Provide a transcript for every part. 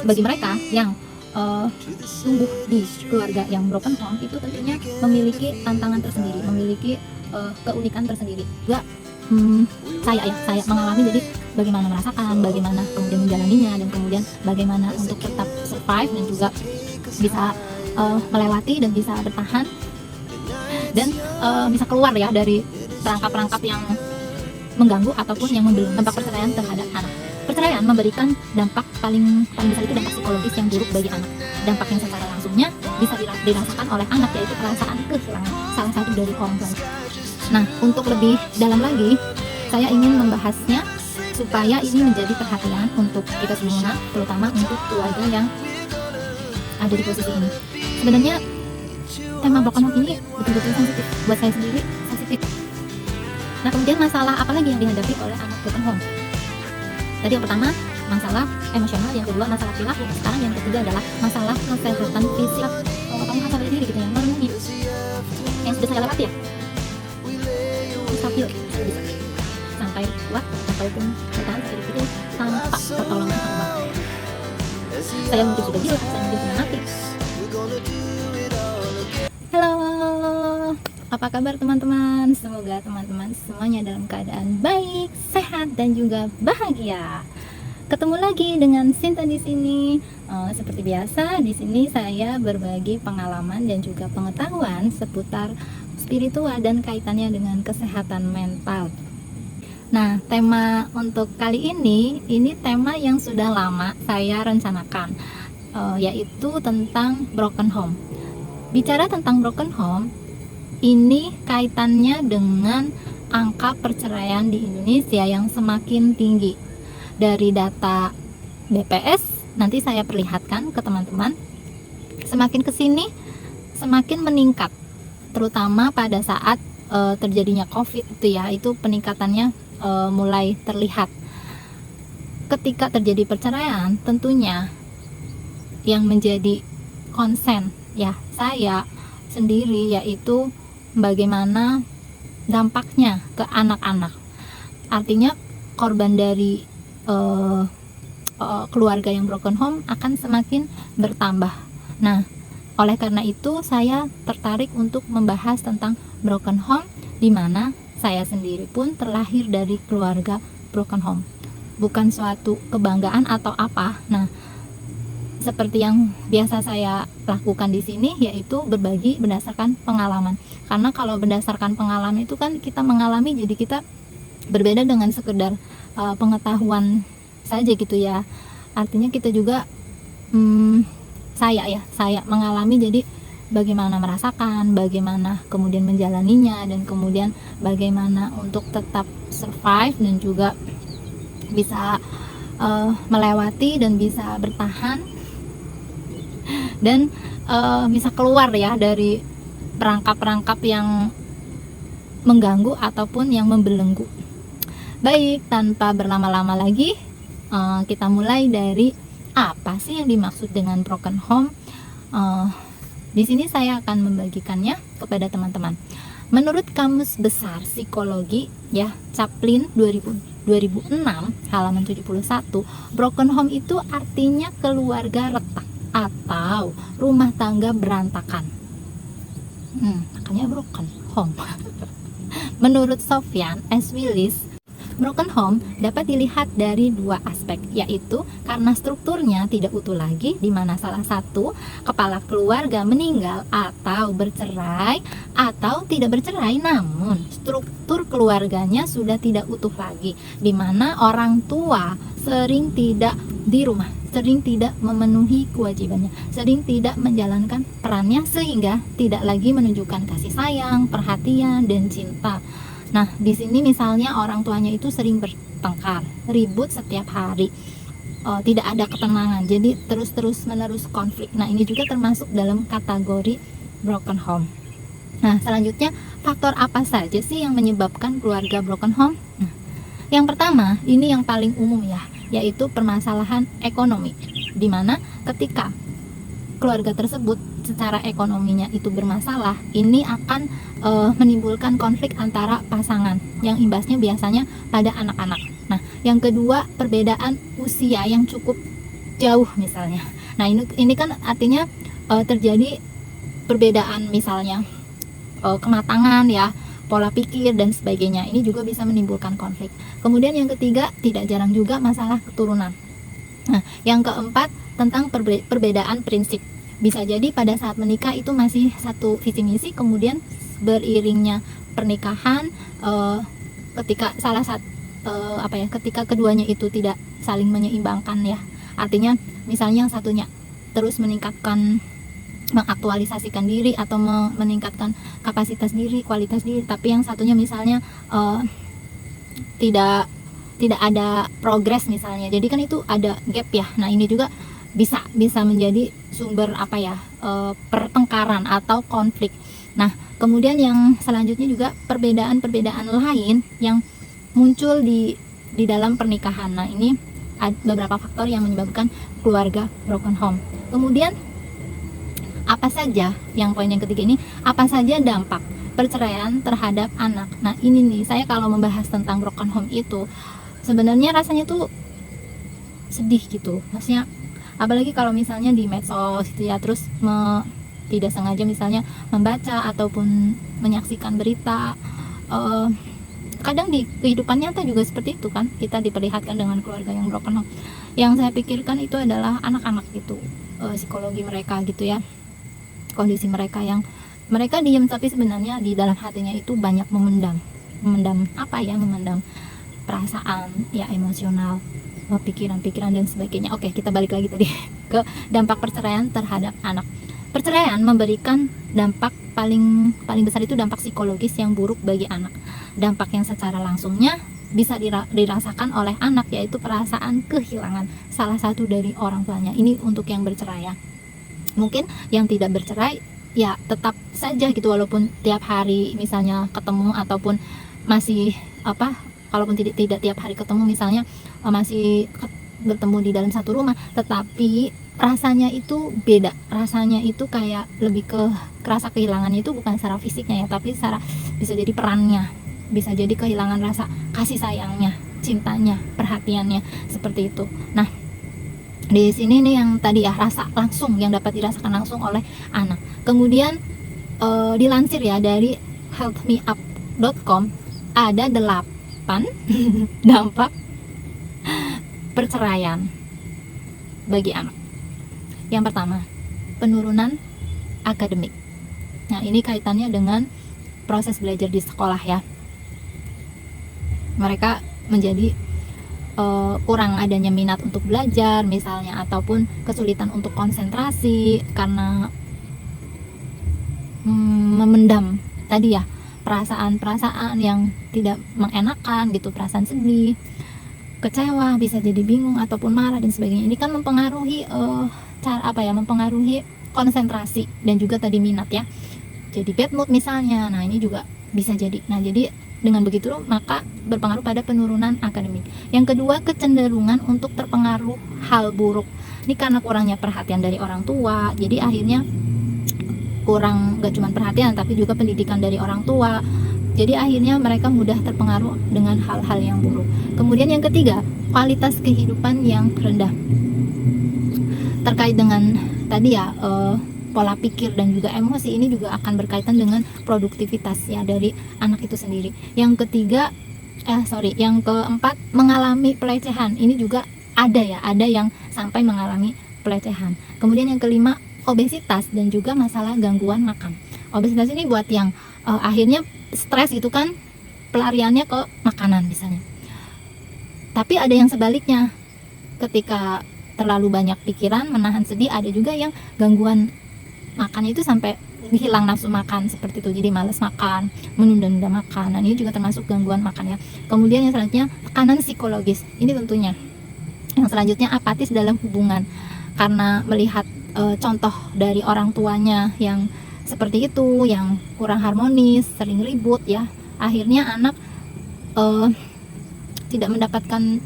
Bagi mereka yang tumbuh di keluarga yang broken home itu tentunya memiliki tantangan tersendiri, memiliki keunikan tersendiri. Juga saya mengalami, jadi bagaimana merasakan, bagaimana kemudian menjalaninya, dan kemudian bagaimana untuk tetap survive dan juga bisa melewati dan bisa bertahan dan bisa keluar ya dari perangkap-perangkap yang mengganggu ataupun yang membelenggu dampak perceraian terhadap anak. Perceraian memberikan dampak paling besar itu dampak psikologis yang buruk bagi anak. Dampak yang secara langsungnya bisa dirasakan oleh anak, yaitu perasaan kehilangan salah satu dari orang tua. Nah, untuk lebih dalam lagi, saya ingin membahasnya supaya ini menjadi perhatian untuk kita semua, terutama untuk keluarga yang ada di posisi ini. Sebenarnya tema broken home ini betul-betul sensitif, buat saya sendiri sensitif. Nah, kemudian masalah apa lagi yang dihadapi oleh anak broken home? Tadi yang pertama masalah emosional, yang kedua masalah perilaku, sekarang yang ketiga adalah masalah kesehatan fisik. Kalau kamu sadar diri gitu ya, merenungi yang sudah saya lewati ya, stabil bisa sampai kuat ataupun bertahan seperti itu tanpa pertolongan Allah. Saya mungkin sudah gila, saya mungkin sudah mati. Halo, apa kabar teman-teman? Semoga teman-teman semuanya dalam keadaan baik, sehat, dan juga bahagia. Ketemu lagi dengan Sinta di sini. Seperti biasa, di sini saya berbagi pengalaman dan juga pengetahuan seputar spiritual dan kaitannya dengan kesehatan mental. Nah, tema untuk kali ini tema yang sudah lama saya rencanakan, yaitu tentang broken home. Bicara tentang broken home, ini kaitannya dengan angka perceraian di Indonesia yang semakin tinggi. Dari data BPS, nanti saya perlihatkan ke teman-teman, semakin kesini semakin meningkat, terutama pada saat terjadinya COVID itu ya, itu peningkatannya mulai terlihat. Ketika terjadi perceraian, tentunya yang menjadi konsen ya saya sendiri, yaitu bagaimana dampaknya ke anak-anak. Artinya korban dari keluarga yang broken home akan semakin bertambah. Nah, oleh karena itu saya tertarik untuk membahas tentang broken home, di mana saya sendiri pun terlahir dari keluarga broken home. Bukan suatu kebanggaan atau apa. Nah, seperti yang biasa saya lakukan di sini, yaitu berbagi berdasarkan pengalaman. Karena kalau berdasarkan pengalaman itu kan kita mengalami, jadi kita berbeda dengan sekedar pengetahuan saja gitu ya. Artinya kita juga saya mengalami, jadi bagaimana merasakan, bagaimana kemudian menjalaninya, dan kemudian bagaimana untuk tetap survive dan juga bisa melewati dan bisa bertahan dan bisa keluar ya dari perangkap-perangkap yang mengganggu ataupun yang membelenggu. Baik, tanpa berlama-lama lagi, kita mulai dari apa sih yang dimaksud dengan broken home. Di sini saya akan membagikannya kepada teman-teman. Menurut Kamus Besar Psikologi ya, Chaplin 2006 halaman 71, broken home itu artinya keluarga retak atau rumah tangga berantakan. Makanya broken home. Menurut Sofyan S. Willis, broken home dapat dilihat dari dua aspek, yaitu karena strukturnya tidak utuh lagi, di mana salah satu kepala keluarga meninggal atau bercerai, atau tidak bercerai namun struktur keluarganya sudah tidak utuh lagi, di mana orang tua sering tidak di rumah, sering tidak memenuhi kewajibannya, sering tidak menjalankan perannya, sehingga tidak lagi menunjukkan kasih sayang, perhatian, dan cinta. Nah, di sini misalnya orang tuanya itu sering bertengkar, ribut setiap hari, tidak ada ketenangan, jadi terus menerus konflik. Nah, ini juga termasuk dalam kategori broken home. Nah, selanjutnya, faktor apa saja sih yang menyebabkan keluarga broken home? Nah, yang pertama, ini yang paling umum ya, yaitu permasalahan ekonomi, di mana ketika keluarga tersebut secara ekonominya itu bermasalah, ini akan menimbulkan konflik antara pasangan yang imbasnya biasanya pada anak-anak. Nah, yang kedua, perbedaan usia yang cukup jauh misalnya. Nah ini kan artinya terjadi perbedaan misalnya kematangan ya, pola pikir dan sebagainya. Ini juga bisa menimbulkan konflik. Kemudian yang ketiga, tidak jarang juga masalah keturunan. Nah, yang keempat tentang perbedaan prinsip. Bisa jadi pada saat menikah itu masih satu visi misi, kemudian beriringnya pernikahan ketika ketika keduanya itu tidak saling menyeimbangkan ya. Artinya misalnya yang satunya terus mengaktualisasikan diri atau meningkatkan kapasitas diri, kualitas diri, tapi yang satunya misalnya tidak ada progres misalnya. Jadi kan itu ada gap ya. Nah, ini juga bisa menjadi sumber pertengkaran atau konflik. Nah, kemudian yang selanjutnya juga perbedaan lain yang muncul di dalam pernikahan. Nah, ini ada beberapa faktor yang menyebabkan keluarga broken home. Kemudian apa saja, yang poin yang ketiga ini, apa saja dampak perceraian terhadap anak. Nah, ini nih, saya kalau membahas tentang broken home itu sebenarnya rasanya tuh sedih gitu. Maksudnya apalagi kalau misalnya di medsos gitu ya, terus tidak sengaja misalnya membaca ataupun menyaksikan berita, kadang di kehidupan nyata juga seperti itu kan, kita diperlihatkan dengan keluarga yang broken home. Yang saya pikirkan itu adalah anak-anak gitu, psikologi mereka gitu ya, kondisi mereka yang mereka diam tapi sebenarnya di dalam hatinya itu banyak memendam perasaan ya, emosional, pikiran-pikiran dan sebagainya. Oke, kita balik lagi tadi ke dampak perceraian terhadap anak. Perceraian memberikan dampak paling besar itu dampak psikologis yang buruk bagi anak. Dampak yang secara langsungnya bisa dirasakan oleh anak, yaitu perasaan kehilangan salah satu dari orang tuanya. Ini untuk yang bercerai ya. Mungkin yang tidak bercerai ya tetap saja gitu, walaupun tiap hari misalnya ketemu, ataupun masih kalaupun tidak tiap hari ketemu misalnya, masih bertemu di dalam satu rumah, tetapi rasanya itu beda. Rasanya itu kayak lebih ke rasa kehilangannya itu bukan secara fisiknya ya, tapi secara bisa jadi perannya, bisa jadi kehilangan rasa kasih sayangnya, cintanya, perhatiannya, seperti itu. Nah, di sini nih yang tadi ya, rasa langsung yang dapat dirasakan langsung oleh anak. Kemudian dilansir ya dari healthmeup.com, ada 8 dampak perceraian bagi anak. Yang pertama, penurunan akademik. Nah, ini kaitannya dengan proses belajar di sekolah ya. Mereka menjadi kurang adanya minat untuk belajar misalnya, ataupun kesulitan untuk konsentrasi karena memendam tadi ya, perasaan-perasaan yang tidak mengenakan gitu, perasaan sedih, kecewa, bisa jadi bingung ataupun marah dan sebagainya. Ini kan mempengaruhi mempengaruhi konsentrasi dan juga tadi minat ya. Jadi bad mood misalnya. Nah, ini juga bisa jadi. Nah, jadi dengan begitu maka berpengaruh pada penurunan akademik. Yang kedua, kecenderungan untuk terpengaruh hal buruk. Ini karena kurangnya perhatian dari orang tua. Jadi akhirnya kurang, gak cuma perhatian tapi juga pendidikan dari orang tua. Jadi akhirnya mereka mudah terpengaruh dengan hal-hal yang buruk. Kemudian yang ketiga, kualitas kehidupan yang rendah. Terkait dengan tadi ya, pola pikir dan juga emosi, ini juga akan berkaitan dengan produktivitas ya dari anak itu sendiri. Yang keempat, mengalami pelecehan. Ini juga ada yang sampai mengalami pelecehan. Kemudian yang kelima, obesitas dan juga masalah gangguan makan. Obesitas ini buat yang akhirnya stres itu kan, pelariannya ke makanan misalnya. Tapi ada yang sebaliknya, ketika terlalu banyak pikiran, menahan sedih, ada juga yang gangguan makan itu sampai hilang nafsu makan seperti itu, jadi malas makan, menunda-nunda makan. Nah, ini juga termasuk gangguan makan ya. Kemudian yang selanjutnya, tekanan psikologis. Ini tentunya. Yang selanjutnya, apatis dalam hubungan karena melihat contoh dari orang tuanya yang seperti itu, yang kurang harmonis, sering ribut ya. Akhirnya anak tidak mendapatkan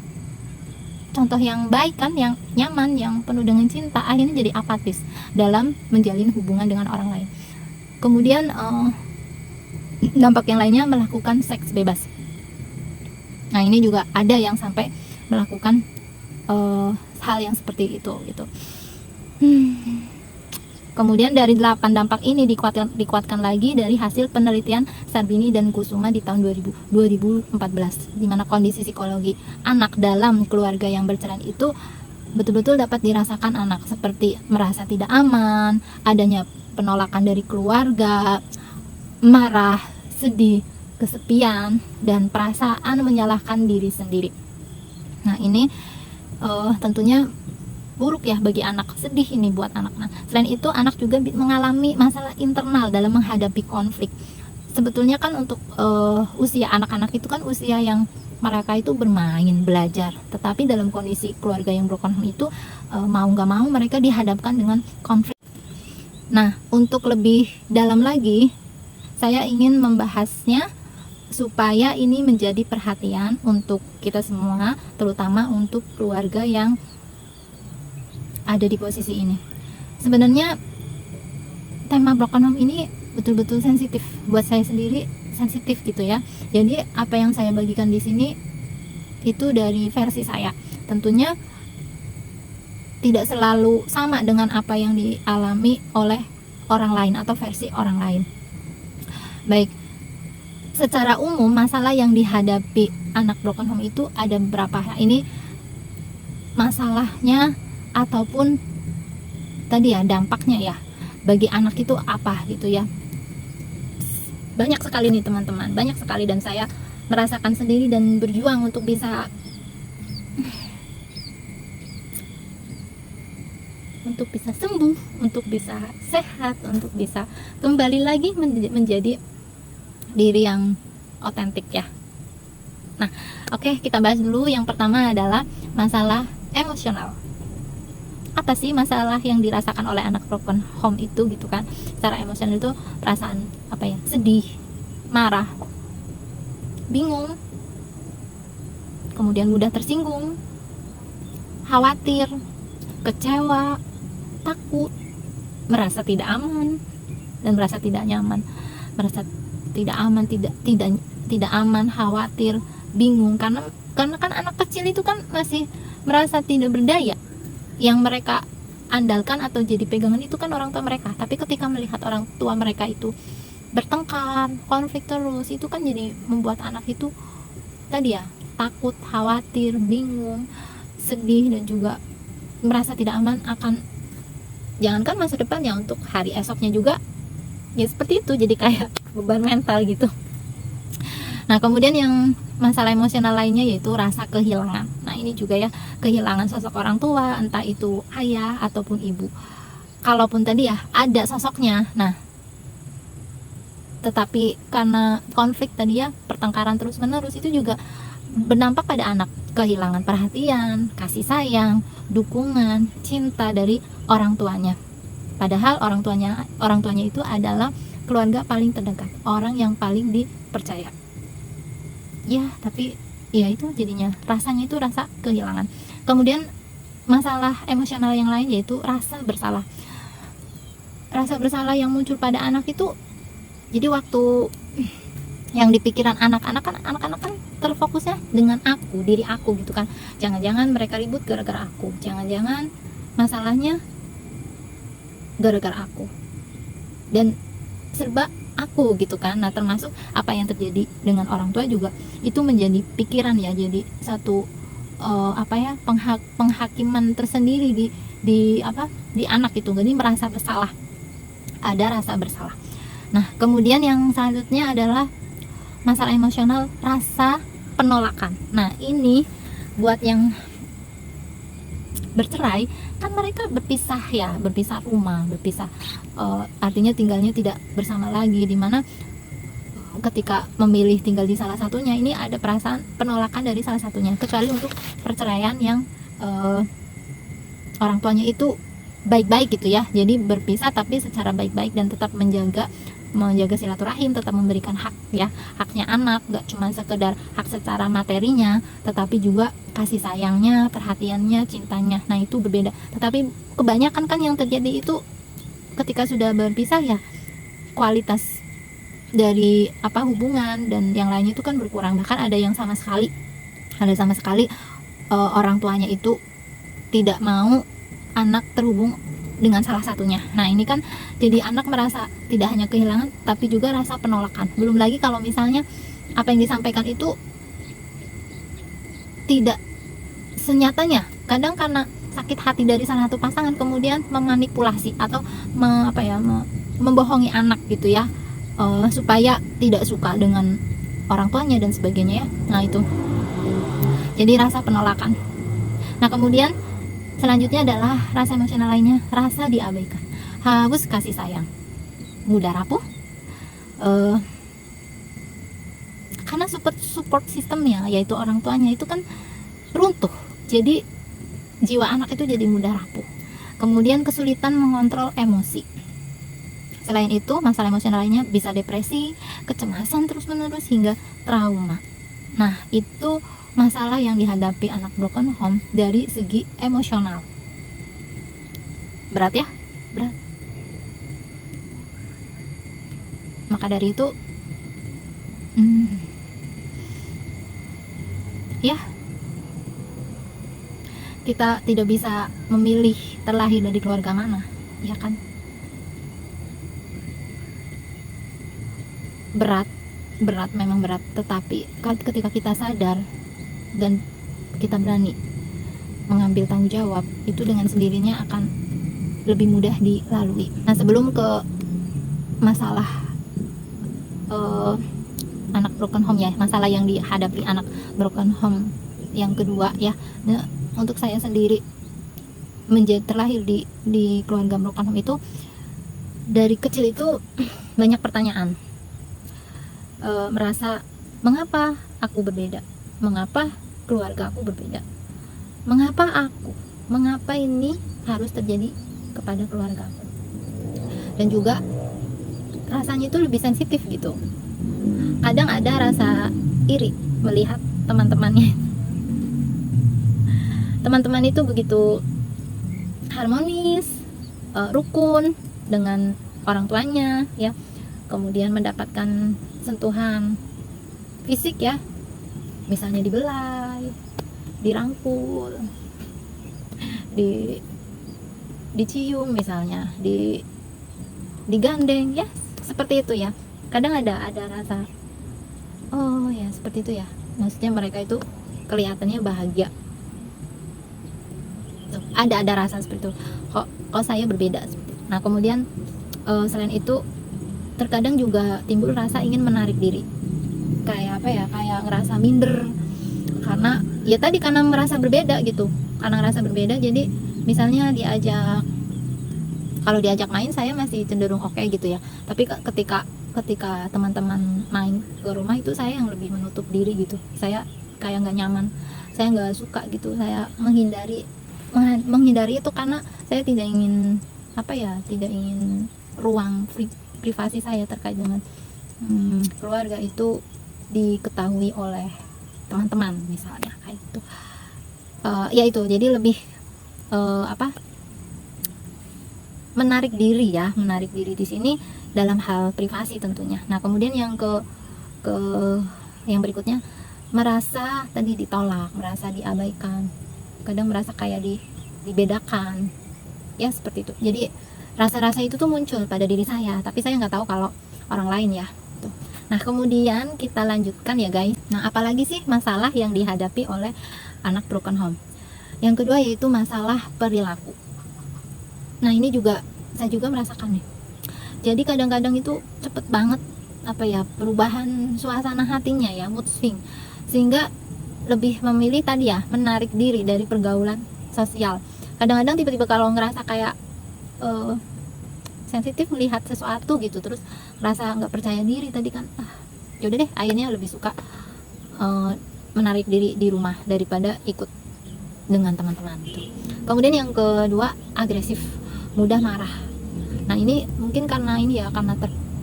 contoh yang baik kan, yang nyaman, yang penuh dengan cinta. Akhirnya jadi apatis dalam menjalin hubungan dengan orang lain. Kemudian dampak yang lainnya, melakukan seks bebas. Nah, ini juga ada yang sampai melakukan hal yang seperti itu gitu. Kemudian dari 8 dampak ini dikuatkan lagi dari hasil penelitian Sarbini dan Kusuma di tahun 2014, di mana kondisi psikologi anak dalam keluarga yang bercerai itu betul-betul dapat dirasakan anak, seperti merasa tidak aman, adanya penolakan dari keluarga, marah, sedih, kesepian, dan perasaan menyalahkan diri sendiri. Nah ini tentunya buruk ya bagi anak, sedih ini buat anak. Nah, selain itu anak juga mengalami masalah internal dalam menghadapi konflik. Sebetulnya kan untuk usia anak-anak itu kan usia yang mereka itu bermain, belajar, tetapi dalam kondisi keluarga yang broken home itu mau nggak mau mereka dihadapkan dengan konflik. Nah, untuk lebih dalam lagi saya ingin membahasnya supaya ini menjadi perhatian untuk kita semua, terutama untuk keluarga yang ada di posisi ini. Sebenarnya tema broken home ini betul-betul sensitif buat saya sendiri, sensitif gitu ya. Jadi apa yang saya bagikan di sini itu dari versi saya. Tentunya tidak selalu sama dengan apa yang dialami oleh orang lain atau versi orang lain. Baik, secara umum masalah yang dihadapi anak broken home itu ada beberapa. Ini masalahnya ataupun tadi ya dampaknya ya bagi anak itu apa gitu ya. Banyak sekali nih teman-teman, banyak sekali, dan saya merasakan sendiri dan berjuang untuk bisa sembuh, untuk bisa sehat, untuk bisa kembali lagi menjadi diri yang otentik ya. Nah, oke, kita bahas dulu. Yang pertama adalah masalah emosional. Apa sih masalah yang dirasakan oleh anak broken home itu gitu kan? Secara emosional itu perasaan apa ya? Sedih, marah, bingung, kemudian mudah tersinggung, khawatir, kecewa, takut, merasa tidak aman dan merasa tidak nyaman, merasa tidak aman, tidak aman, khawatir, bingung, karena kan anak kecil itu kan masih merasa tidak berdaya. Yang mereka andalkan atau jadi pegangan itu kan orang tua mereka. Tapi ketika melihat orang tua mereka itu bertengkar, konflik terus, itu kan jadi membuat anak itu tadi ya takut, khawatir, bingung, sedih, dan juga merasa tidak aman akan jangankan masa depan ya, untuk hari esoknya juga ya seperti itu, jadi kayak beban mental gitu. Nah, kemudian yang masalah emosional lainnya yaitu rasa kehilangan. Nah, ini juga ya, kehilangan sosok orang tua, entah itu ayah ataupun ibu. Kalaupun tadi ya ada sosoknya, nah tetapi karena konflik tadi ya, pertengkaran terus menerus, itu juga berdampak pada anak. Kehilangan perhatian, kasih sayang, dukungan, cinta dari orang tuanya. Padahal orang tuanya itu adalah keluarga paling terdekat, orang yang paling dipercaya. Ya, tapi ya itu jadinya rasanya itu rasa kehilangan. Kemudian masalah emosional yang lain yaitu rasa bersalah. Rasa bersalah yang muncul pada anak itu, jadi waktu yang di pikiran anak-anak kan terfokusnya dengan diri aku gitu kan. Jangan-jangan mereka ribut gara-gara aku, jangan-jangan masalahnya gara-gara aku, dan serba aku gitu kan. Nah, termasuk apa yang terjadi dengan orang tua juga itu menjadi pikiran ya, jadi satu penghakiman tersendiri di anak itu. Jadi merasa bersalah, ada rasa bersalah. Nah, kemudian yang selanjutnya adalah masalah emosional, rasa penolakan. Nah, ini buat yang bercerai kan mereka berpisah rumah, artinya tinggalnya tidak bersama lagi, dimana ketika memilih tinggal di salah satunya ini ada perasaan penolakan dari salah satunya, kecuali untuk perceraian yang orang tuanya itu baik-baik gitu ya, jadi berpisah tapi secara baik-baik dan tetap menjaga silaturahim, tetap memberikan haknya anak, gak cuma sekedar hak secara materinya, tetapi juga kasih sayangnya, perhatiannya, cintanya. Nah, itu berbeda. Tetapi kebanyakan kan yang terjadi itu ketika sudah berpisah ya, kualitas dari hubungan dan yang lainnya itu kan berkurang. Bahkan ada sama sekali orang tuanya itu tidak mau anak terhubung dengan salah satunya. Nah ini kan jadi anak merasa tidak hanya kehilangan tapi juga rasa penolakan. Belum lagi kalau misalnya apa yang disampaikan itu tidak senyatanya, kadang karena sakit hati dari salah satu pasangan kemudian memanipulasi atau membohongi anak gitu ya, supaya tidak suka dengan orang tuanya dan sebagainya ya. Nah itu jadi rasa penolakan. Nah kemudian selanjutnya adalah rasa emosional lainnya, rasa diabaikan, haus kasih sayang, mudah rapuh, karena support sistemnya yaitu orang tuanya itu kan runtuh, jadi jiwa anak itu jadi mudah rapuh. Kemudian kesulitan mengontrol emosi. Selain itu masalah emosional lainnya bisa depresi, kecemasan terus menerus hingga trauma. Nah itu masalah yang dihadapi anak broken home dari segi emosional. Berat ya? Berat. Maka dari itu ya kita tidak bisa memilih terlahir dari keluarga mana, ya kan? Berat memang berat, tetapi ketika kita sadar dan kita berani mengambil tanggung jawab, itu dengan sendirinya akan lebih mudah dilalui. Nah sebelum ke masalah anak broken home ya, masalah yang dihadapi anak broken home yang kedua ya. Nah, untuk saya sendiri terlahir di keluarga broken home itu, dari kecil itu banyak pertanyaan, merasa mengapa aku berbeda, mengapa keluarga aku berbeda, mengapa ini harus terjadi kepada keluarga aku. Dan juga rasanya itu lebih sensitif gitu. Kadang ada rasa iri melihat teman-temannya, teman-teman itu begitu harmonis, rukun dengan orang tuanya ya, kemudian mendapatkan sentuhan fisik ya, misalnya dibelai, dirangkul, dicium misalnya, digandeng ya, seperti itu ya. Kadang ada rasa oh ya seperti itu ya, maksudnya mereka itu kelihatannya bahagia. Ada rasa seperti itu. Kok saya berbeda. Nah kemudian selain itu terkadang juga timbul rasa ingin menarik diri, kayak kayak ngerasa minder karena ya tadi, karena merasa berbeda gitu, karena ngerasa berbeda. Jadi misalnya kalau diajak main saya masih cenderung oke gitu ya, tapi ketika teman-teman main ke rumah itu saya yang lebih menutup diri gitu, saya kayak nggak nyaman, saya nggak suka gitu, saya menghindari itu karena saya tidak ingin ruang privasi saya terkait dengan keluarga itu diketahui oleh teman-teman misalnya kayak itu. Ya itu jadi lebih menarik diri di sini dalam hal privasi tentunya. Nah kemudian yang yang berikutnya, merasa tadi ditolak, merasa diabaikan, kadang merasa kayak dibedakan ya, seperti itu. Jadi rasa-rasa itu tuh muncul pada diri saya, tapi saya nggak tahu kalau orang lain ya tuh. Nah kemudian kita lanjutkan ya guys. Nah apalagi sih masalah yang dihadapi oleh anak broken home? Yang kedua yaitu masalah perilaku. Nah ini juga saya juga merasakan nih. Jadi kadang-kadang itu cepet banget perubahan suasana hatinya ya, mood swing, sehingga lebih memilih tadi ya, menarik diri dari pergaulan sosial. Kadang-kadang tiba-tiba kalau ngerasa kayak sensitif melihat sesuatu gitu, terus rasa nggak percaya diri tadi kan, yaudah deh, akhirnya lebih suka menarik diri di rumah daripada ikut dengan teman-teman gitu. Kemudian yang kedua, agresif, mudah marah. Nah ini mungkin karena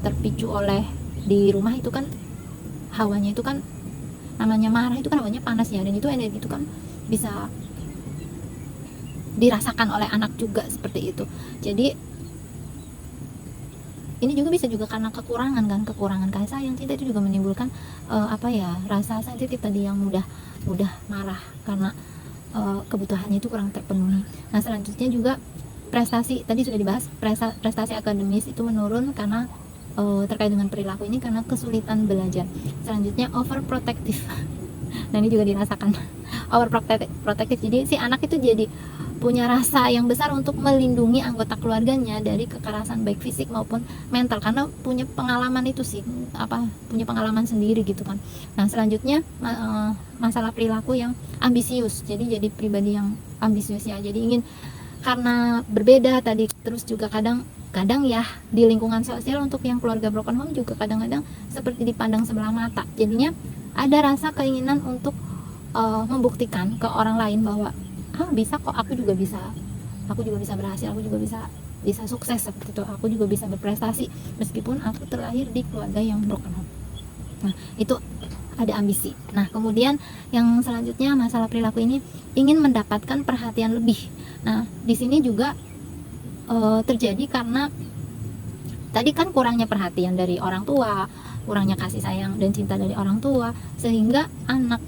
terpicu oleh di rumah itu kan hawanya itu kan, namanya marah itu kan hawanya panas ya, dan itu energi itu kan bisa dirasakan oleh anak juga seperti itu. Jadi ini juga bisa karena kekurangan kasih sayang, cinta itu juga menimbulkan rasa sensitif tadi yang mudah marah, karena kebutuhannya itu kurang terpenuhi. Nah selanjutnya juga prestasi, tadi sudah dibahas, prestasi akademis itu menurun karena terkait dengan perilaku ini karena kesulitan belajar. Selanjutnya overprotective. Nah ini juga dirasakan overprotective, jadi si anak itu jadi punya rasa yang besar untuk melindungi anggota keluarganya dari kekerasan baik fisik maupun mental, karena punya pengalaman itu sih, punya pengalaman sendiri gitu kan. Nah selanjutnya masalah perilaku yang ambisius, jadi pribadi yang ambisius ya, jadi ingin karena berbeda tadi, terus juga kadang ya di lingkungan sosial untuk yang keluarga broken home juga kadang-kadang seperti dipandang sebelah mata, jadinya ada rasa keinginan untuk membuktikan ke orang lain bahwa bisa kok, aku juga bisa berhasil, aku juga bisa sukses seperti itu, aku juga bisa berprestasi meskipun aku terlahir di keluarga yang broken home. Nah itu ada ambisi. Nah kemudian yang selanjutnya masalah perilaku ini ingin mendapatkan perhatian lebih. Nah di sini juga terjadi karena tadi kan kurangnya perhatian dari orang tua, kurangnya kasih sayang dan cinta dari orang tua, sehingga anak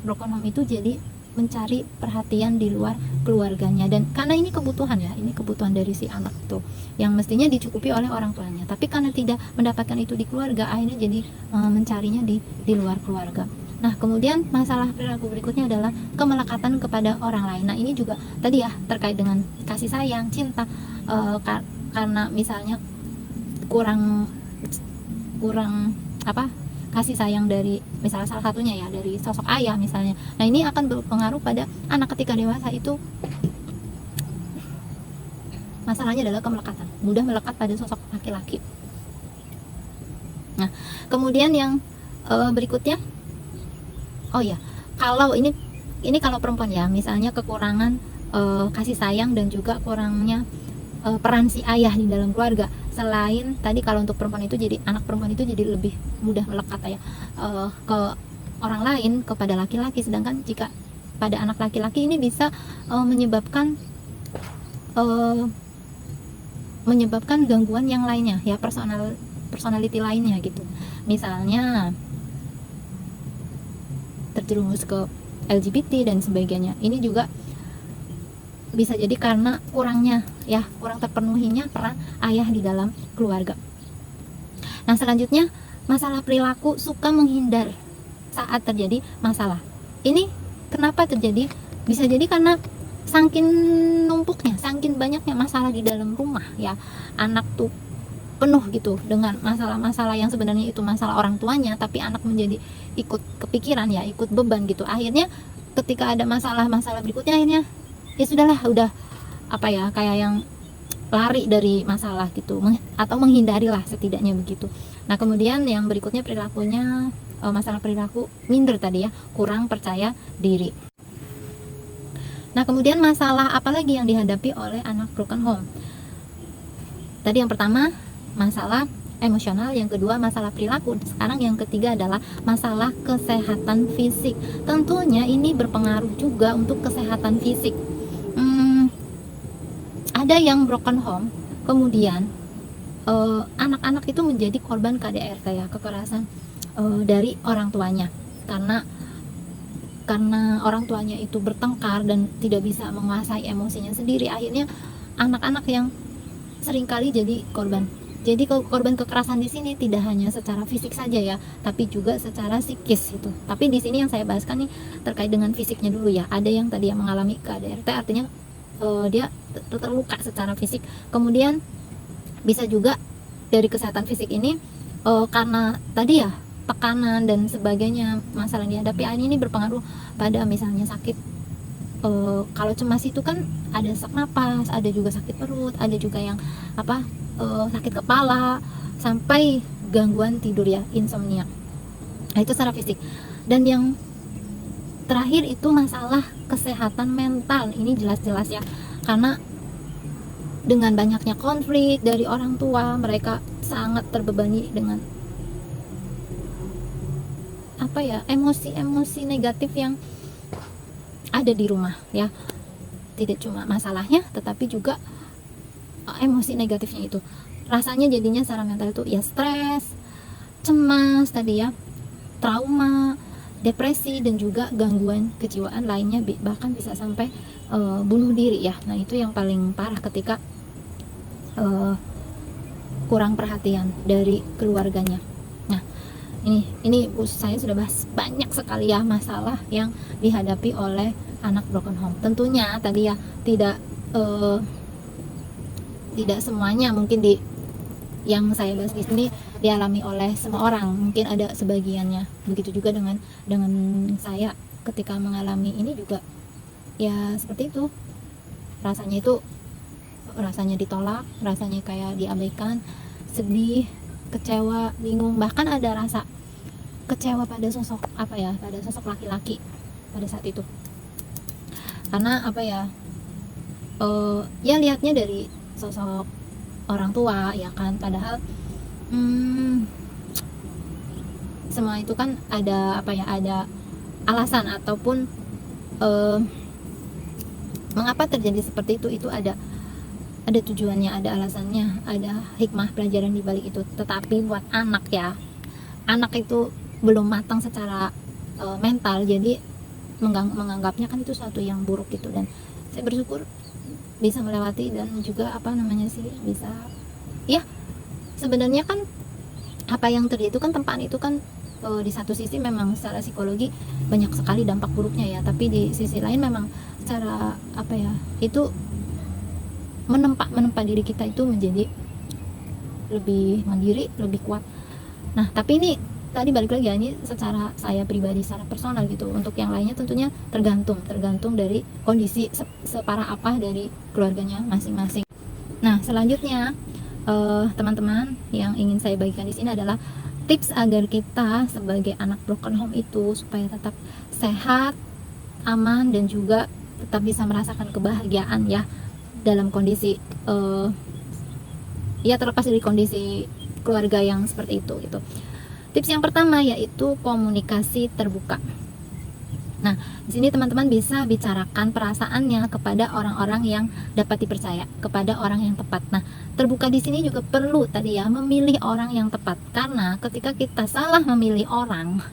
broken home itu jadi mencari perhatian di luar keluarganya, dan karena ini kebutuhan ya, ini kebutuhan dari si anak itu yang mestinya dicukupi oleh orang tuanya, tapi karena tidak mendapatkan itu di keluarga, akhirnya jadi mencarinya di luar keluarga. Nah kemudian masalah perilaku berikutnya adalah kemelekatan kepada orang lain. Nah ini juga tadi ya terkait dengan kasih sayang, cinta, karena misalnya kurang kasih sayang dari misalnya salah satunya ya dari sosok ayah misalnya. Nah ini akan berpengaruh pada anak ketika dewasa itu. Masalahnya adalah kemelekatan, mudah melekat pada sosok laki-laki. Nah kemudian yang berikutnya, kalau ini kalau perempuan ya, misalnya kekurangan kasih sayang dan juga kurangnya peran si ayah di dalam keluarga. Selain tadi kalau untuk perempuan itu, jadi anak perempuan itu jadi lebih mudah melekat ke orang lain, kepada laki-laki, sedangkan jika pada anak laki-laki ini bisa menyebabkan gangguan yang lainnya ya, personality lainnya gitu, misalnya terjerumus ke LGBT dan sebagainya. Ini juga bisa jadi karena kurang terpenuhinya peran ayah di dalam keluarga. Nah selanjutnya masalah perilaku suka menghindar saat terjadi masalah. Ini kenapa terjadi? Bisa jadi karena saking numpuknya, saking banyaknya masalah di dalam rumah ya, anak tuh penuh gitu dengan masalah-masalah yang sebenarnya itu masalah orang tuanya, tapi anak menjadi ikut kepikiran ya, ikut beban gitu. Akhirnya ketika ada masalah-masalah berikutnya, akhirnya ya sudahlah, udah kayak yang lari dari masalah gitu, atau menghindari lah setidaknya begitu. Nah kemudian yang berikutnya perilakunya, masalah perilaku minder tadi ya, kurang percaya diri. Nah kemudian masalah apa lagi yang dihadapi oleh anak broken home? Tadi yang pertama masalah emosional, yang kedua masalah perilaku, sekarang yang ketiga adalah masalah kesehatan fisik. Tentunya ini berpengaruh juga untuk kesehatan fisik. Ada yang broken home, kemudian anak-anak itu menjadi korban KDRT ya, kekerasan dari orang tuanya, karena orang tuanya itu bertengkar dan tidak bisa menguasai emosinya sendiri. Akhirnya anak-anak yang seringkali jadi korban. Jadi korban kekerasan di sini tidak hanya secara fisik saja ya, tapi juga secara psikis itu. Tapi di sini yang saya bahaskan nih terkait dengan fisiknya dulu ya. Ada yang tadi yang mengalami KDRT, artinya dia terluka secara fisik. Kemudian bisa juga dari kesehatan fisik ini karena tadi ya tekanan dan sebagainya, masalah yang dihadapi ini berpengaruh pada misalnya sakit. Kalau cemas itu kan ada sesak napas, ada juga sakit perut, ada juga yang sakit kepala, sampai gangguan tidur ya, insomnia. Nah itu secara fisik. Dan yang terakhir itu masalah kesehatan mental. Ini jelas-jelas ya, karena dengan banyaknya konflik dari orang tua, mereka sangat terbebani dengan emosi-emosi negatif yang ada di rumah ya. Tidak cuma masalahnya, tetapi juga emosi negatifnya itu. Rasanya jadinya secara mental itu ya stres, cemas tadi ya, trauma, depresi dan juga gangguan kejiwaan lainnya, bahkan bisa sampai bunuh diri ya. Nah itu yang paling parah ketika kurang perhatian dari keluarganya. Nah ini saya sudah bahas banyak sekali ya masalah yang dihadapi oleh anak broken home. Tentunya tadi ya tidak semuanya mungkin yang saya bahas di sini dialami oleh semua orang, mungkin ada sebagiannya. Begitu juga dengan saya ketika mengalami ini juga ya seperti itu. Rasanya ditolak, rasanya kayak diabaikan, sedih, kecewa, bingung, bahkan ada rasa kecewa pada sosok pada sosok laki-laki pada saat itu. Karena ya lihatnya dari sosok orang tua ya kan, padahal semua itu kan ada ada alasan ataupun mengapa terjadi seperti itu ada tujuannya, ada alasannya, ada hikmah pelajaran di balik itu. Tetapi buat anak itu belum matang secara mental, jadi menganggapnya kan itu suatu yang buruk gitu. Dan saya bersyukur bisa melewati dan juga bisa ya, sebenarnya kan apa yang terjadi itu kan tempaan itu kan di satu sisi memang secara psikologi banyak sekali dampak buruknya ya, tapi di sisi lain memang secara itu menempa diri kita itu menjadi lebih mandiri, lebih kuat. Nah tapi ini tadi balik lagi ya, ini secara saya pribadi, secara personal gitu. Untuk yang lainnya tentunya tergantung dari kondisi separah apa dari keluarganya masing-masing. Nah selanjutnya teman-teman, yang ingin saya bagikan di sini adalah tips agar kita sebagai anak broken home itu supaya tetap sehat, aman, dan juga tetap bisa merasakan kebahagiaan ya dalam kondisi ya terlepas dari kondisi keluarga yang seperti itu gitu. Tips yang pertama yaitu komunikasi terbuka. Nah, di sini teman-teman bisa bicarakan perasaannya kepada orang-orang yang dapat dipercaya, kepada orang yang tepat. Nah, terbuka di sini juga perlu tadi ya, memilih orang yang tepat. Karena ketika kita salah memilih orang,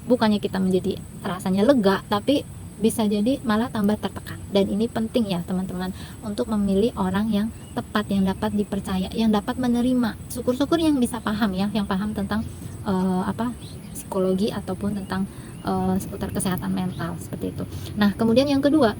bukannya kita menjadi rasanya lega, tapi bisa jadi malah tambah tertekan. Dan ini penting ya teman-teman, untuk memilih orang yang tepat, yang dapat dipercaya, yang dapat menerima. Syukur-syukur yang bisa paham ya, yang paham tentang psikologi ataupun tentang seputar kesehatan mental seperti itu. Nah kemudian yang kedua,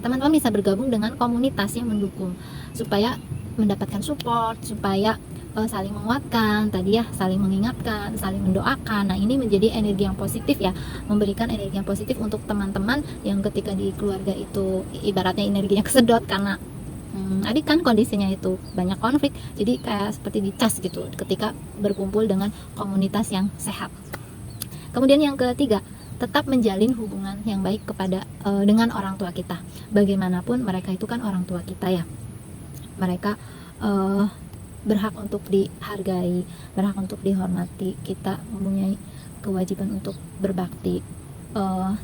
teman-teman bisa bergabung dengan komunitas yang mendukung supaya mendapatkan support, supaya saling menguatkan tadi ya, saling mengingatkan, saling mendoakan. Nah ini menjadi energi yang positif ya, memberikan energi yang positif untuk teman-teman yang ketika di keluarga itu ibaratnya energinya kesedot karena adik kan kondisinya itu banyak konflik, jadi kayak seperti dicas gitu ketika berkumpul dengan komunitas yang sehat. Kemudian yang ketiga, tetap menjalin hubungan yang baik dengan orang tua kita. Bagaimanapun mereka itu kan orang tua kita ya, mereka berhak untuk dihargai, berhak untuk dihormati. Kita mempunyai kewajiban untuk berbakti.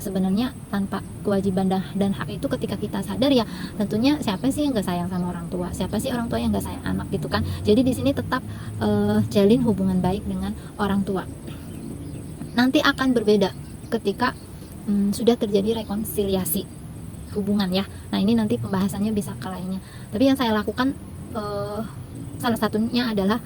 Sebenarnya tanpa kewajiban dan hak itu ketika kita sadar ya, tentunya siapa sih yang gak sayang sama orang tua, siapa sih orang tua yang gak sayang anak gitu kan. Jadi di sini tetap jalin hubungan baik dengan orang tua. Nanti akan berbeda ketika sudah terjadi rekonsiliasi hubungan ya. Nah ini nanti pembahasannya bisa ke lainnya. Tapi yang saya lakukan salah satunya adalah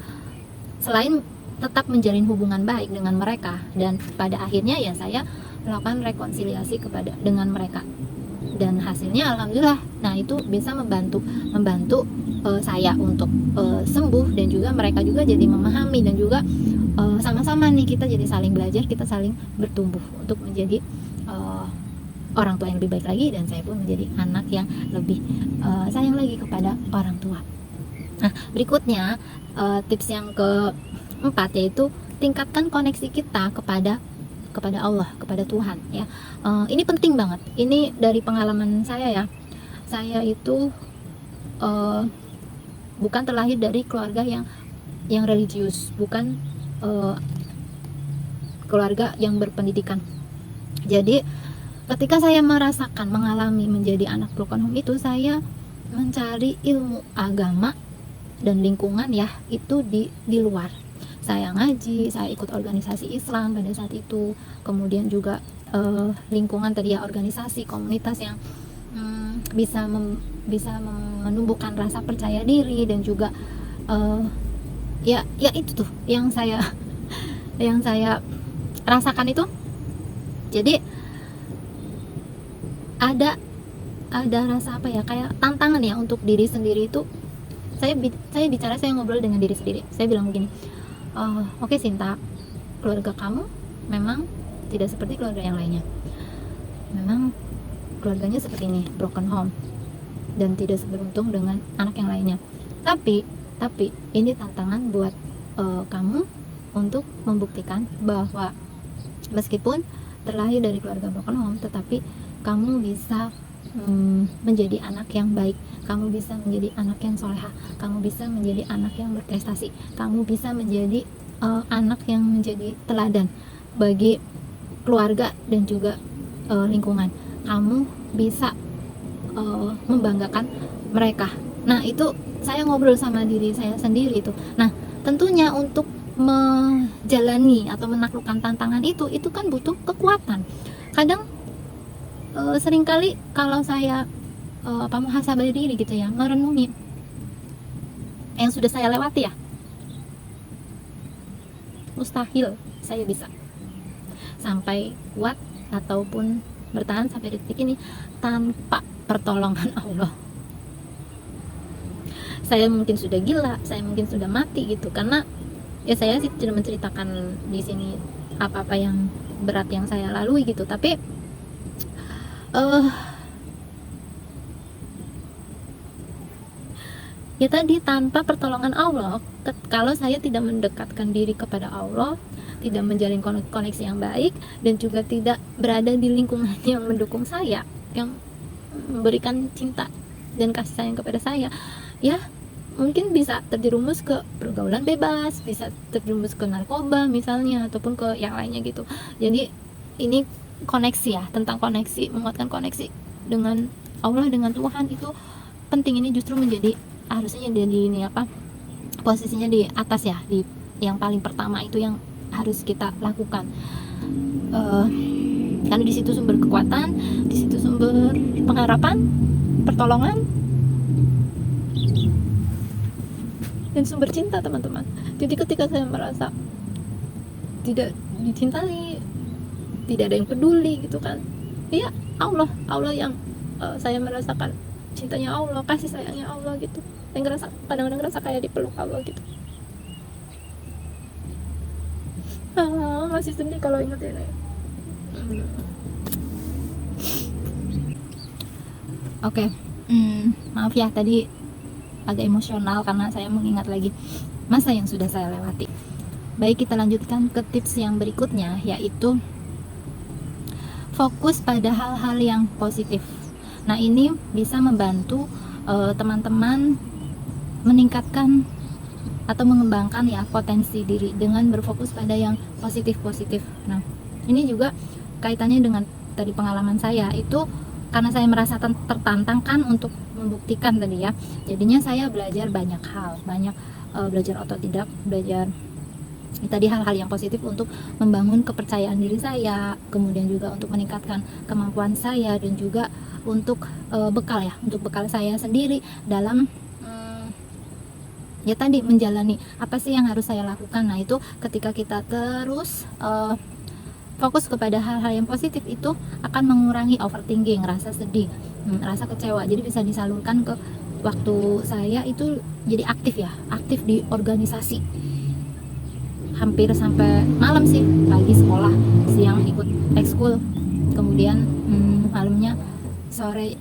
selain tetap menjalin hubungan baik dengan mereka, dan pada akhirnya ya saya melakukan rekonsiliasi dengan mereka, dan hasilnya alhamdulillah, nah itu bisa membantu saya untuk sembuh, dan juga mereka juga jadi memahami, dan juga sama-sama nih kita jadi saling belajar, kita saling bertumbuh untuk menjadi orang tua yang lebih baik lagi, dan saya pun menjadi anak yang lebih sayang lagi kepada orang tua. Nah berikutnya tips yang keempat yaitu tingkatkan koneksi kita kepada Allah, kepada Tuhan ya. Ini penting banget. Ini dari pengalaman saya ya. Saya itu bukan terlahir dari keluarga yang religius, bukan keluarga yang berpendidikan. Jadi ketika saya mengalami menjadi anak broken home itu, saya mencari ilmu agama dan lingkungan ya itu di luar. saya ngaji, saya ikut organisasi Islam pada saat itu, kemudian juga lingkungan tadi ya, organisasi komunitas yang bisa menumbuhkan rasa percaya diri, dan juga ya itu tuh yang saya rasakan itu. Jadi ada rasa apa ya, kayak tantangan ya untuk diri sendiri itu. Saya ngobrol dengan diri sendiri, saya bilang begini, oke Sinta, keluarga kamu memang tidak seperti keluarga yang lainnya, memang keluarganya seperti ini, broken home, dan tidak seberuntung dengan anak yang lainnya, tapi ini tantangan buat kamu untuk membuktikan bahwa meskipun terlahir dari keluarga broken home, tetapi kamu bisa menjadi anak yang baik, kamu bisa menjadi anak yang solehah, kamu bisa menjadi anak yang berprestasi, kamu bisa menjadi anak yang menjadi teladan bagi keluarga dan juga lingkungan, kamu bisa membanggakan mereka. Nah, itu saya ngobrol sama diri saya sendiri itu. Nah, tentunya untuk menjalani atau menaklukkan tantangan itu kan butuh kekuatan. Kadang seringkali kalau saya muhasabah diri gitu ya, merenungi yang sudah saya lewati ya, mustahil saya bisa sampai kuat ataupun bertahan sampai detik ini tanpa pertolongan Allah. Saya mungkin sudah gila, saya mungkin sudah mati gitu, karena ya saya sih tidak menceritakan di sini apa-apa yang berat yang saya lalui gitu, tapi ya tadi, tanpa pertolongan Allah, kalau saya tidak mendekatkan diri kepada Allah, tidak menjalin koneksi yang baik, dan juga tidak berada di lingkungan yang mendukung saya, yang memberikan cinta dan kasih sayang kepada saya, ya mungkin bisa terjerumus ke pergaulan bebas, bisa terjerumus ke narkoba misalnya, ataupun ke yang lainnya gitu. Jadi ini koneksi ya, tentang koneksi, menguatkan koneksi dengan Allah, dengan Tuhan itu penting. Ini justru harusnya jadi ini posisinya di atas ya, di yang paling pertama itu yang harus kita lakukan, karena di situ sumber kekuatan, di situ sumber pengharapan, pertolongan, dan sumber cinta, teman-teman. Jadi ketika saya merasa tidak dicintai, tidak ada yang peduli gitu kan, ya Allah yang saya merasakan cintanya Allah, kasih sayangnya Allah gitu. Saya kadang-kadang ngerasa kayak dipeluk Allah gitu. Masih sedih kalau ingat ini. Oke. Maaf ya tadi agak emosional karena saya mengingat lagi masa yang sudah saya lewati. Baik, kita lanjutkan ke tips yang berikutnya, yaitu fokus pada hal-hal yang positif. Nah, ini bisa membantu teman-teman meningkatkan atau mengembangkan ya potensi diri dengan berfokus pada yang positif-positif. Nah, ini juga kaitannya dengan tadi pengalaman saya itu, karena saya merasa tertantangkan untuk membuktikan tadi ya. Jadinya saya belajar banyak hal, belajar otodidak, belajar tadi hal-hal yang positif untuk membangun kepercayaan diri saya, kemudian juga untuk meningkatkan kemampuan saya, dan juga untuk bekal saya sendiri dalam ya tadi menjalani apa sih yang harus saya lakukan. Nah, itu ketika kita terus fokus kepada hal-hal yang positif, itu akan mengurangi overthinking, rasa sedih, rasa kecewa. Jadi bisa disalurkan ke waktu saya itu jadi aktif di organisasi, hampir sampai malam sih, pagi sekolah, siang ikut ekskul, kemudian malamnya sore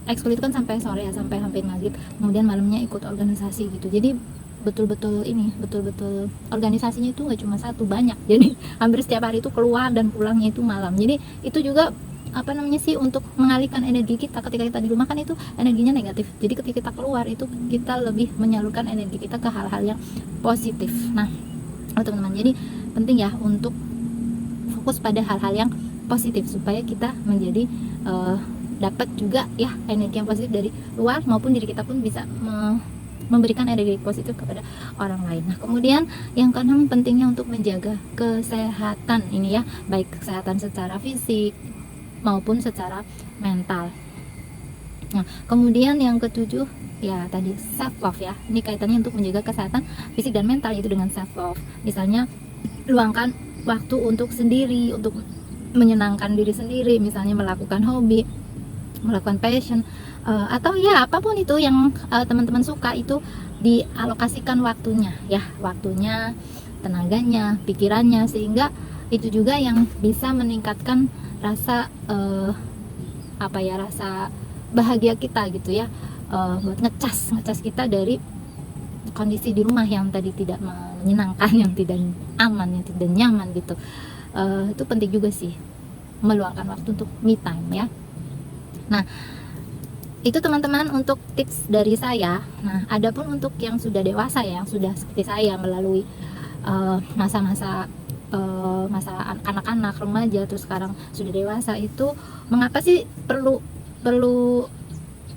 ekskul itu kan sampai sore ya, sampai hampir maghrib, kemudian malamnya ikut organisasi gitu. Jadi betul-betul organisasinya itu nggak cuma satu, banyak. Jadi hampir setiap hari itu keluar dan pulangnya itu malam. Jadi itu juga untuk mengalihkan energi kita. Ketika kita di rumah kan itu energinya negatif, jadi ketika kita keluar itu kita lebih menyalurkan energi kita ke hal-hal yang positif. Nah, teman-teman, jadi penting ya untuk fokus pada hal-hal yang positif supaya kita menjadi dapat juga ya energi yang positif dari luar, maupun diri kita pun bisa memberikan energi positif kepada orang lain. Nah, kemudian yang keenam, pentingnya untuk menjaga kesehatan ini ya, baik kesehatan secara fisik maupun secara mental. Nah, kemudian yang ketujuh ya tadi self love ya. Ini kaitannya untuk menjaga kesehatan fisik dan mental, itu dengan self love. Misalnya luangkan waktu untuk sendiri, untuk menyenangkan diri sendiri, misalnya melakukan hobi, melakukan passion, atau ya apapun itu yang teman-teman suka, itu dialokasikan waktunya ya, waktunya, tenaganya, pikirannya, sehingga itu juga yang bisa meningkatkan rasa rasa bahagia kita gitu ya, buat ngecas kita dari kondisi di rumah yang tadi tidak menyenangkan, yang tidak aman, yang tidak nyaman gitu. Itu penting juga sih, meluangkan waktu untuk me time ya. Nah, itu teman-teman untuk tips dari saya. Nah, adapun untuk yang sudah dewasa ya, yang sudah seperti saya melalui masa-masa masa anak-anak, remaja, terus sekarang sudah dewasa, itu mengapa sih perlu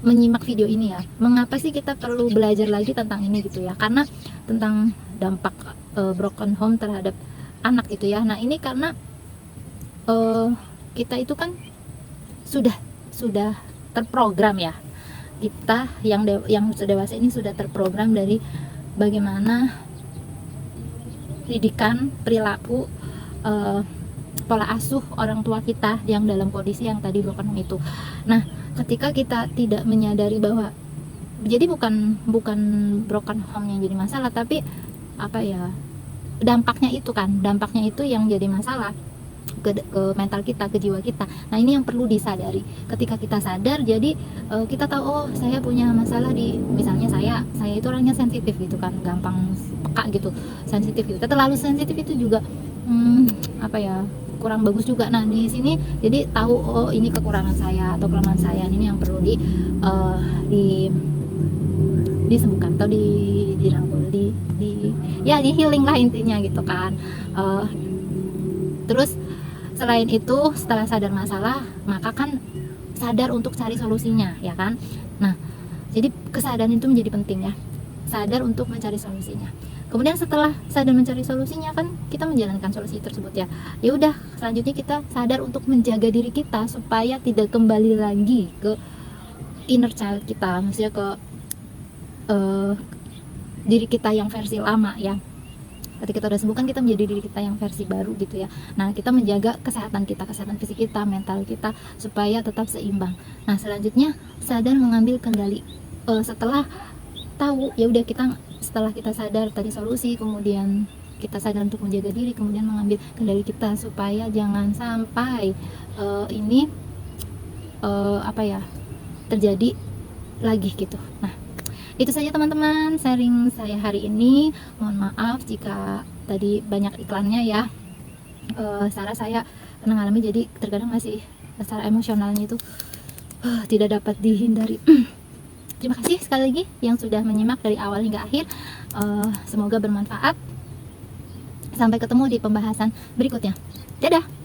menyimak video ini ya? Mengapa sih kita perlu belajar lagi tentang ini gitu ya? Karena tentang dampak broken home terhadap anak itu ya. Nah, ini karena kita itu kan sudah terprogram ya. Kita yang sudah dewasa ini sudah terprogram dari bagaimana didikan, perilaku, pola asuh orang tua kita yang dalam kondisi yang tadi broken home itu. Nah, ketika kita tidak menyadari bahwa jadi bukan broken home yang jadi masalah, tapi dampaknya itu yang jadi masalah ke mental kita, ke jiwa kita. Nah, ini yang perlu disadari. Ketika kita sadar, jadi kita tahu, oh, saya punya masalah di, misalnya saya itu orangnya sensitif gitu kan, gampang peka gitu, sensitif gitu. Terlalu sensitif itu juga kurang bagus juga. Nah, di sini jadi tahu, oh, ini kekurangan saya atau kelemahan saya, ini yang perlu disembuhkan atau dirangkul, di healing lah intinya gitu kan. Terus selain itu, setelah sadar masalah, maka kan sadar untuk cari solusinya ya kan. Nah, jadi kesadaran itu menjadi penting ya, sadar untuk mencari solusinya. Kemudian setelah sadar mencari solusinya, kan kita menjalankan solusi tersebut ya. Ya udah, selanjutnya kita sadar untuk menjaga diri kita supaya tidak kembali lagi ke inner child kita, maksudnya ke diri kita yang versi lama ya. Ketika kita udah sembuh kan kita menjadi diri kita yang versi baru gitu ya. Nah, kita menjaga kesehatan kita, kesehatan fisik kita, mental kita, supaya tetap seimbang. Nah, selanjutnya sadar mengambil kendali. Setelah tahu, ya udah, setelah kita sadar tadi solusi, kemudian kita sadar untuk menjaga diri, kemudian mengambil kendali kita supaya jangan sampai terjadi lagi gitu. Nah, itu saja teman-teman sharing saya hari ini. Mohon maaf jika tadi banyak iklannya ya. Saya pernah ngalami, jadi terkadang masih secara emosionalnya itu tidak dapat dihindari. Terima kasih sekali lagi yang sudah menyimak dari awal hingga akhir. Semoga bermanfaat. Sampai ketemu di pembahasan berikutnya. Dadah.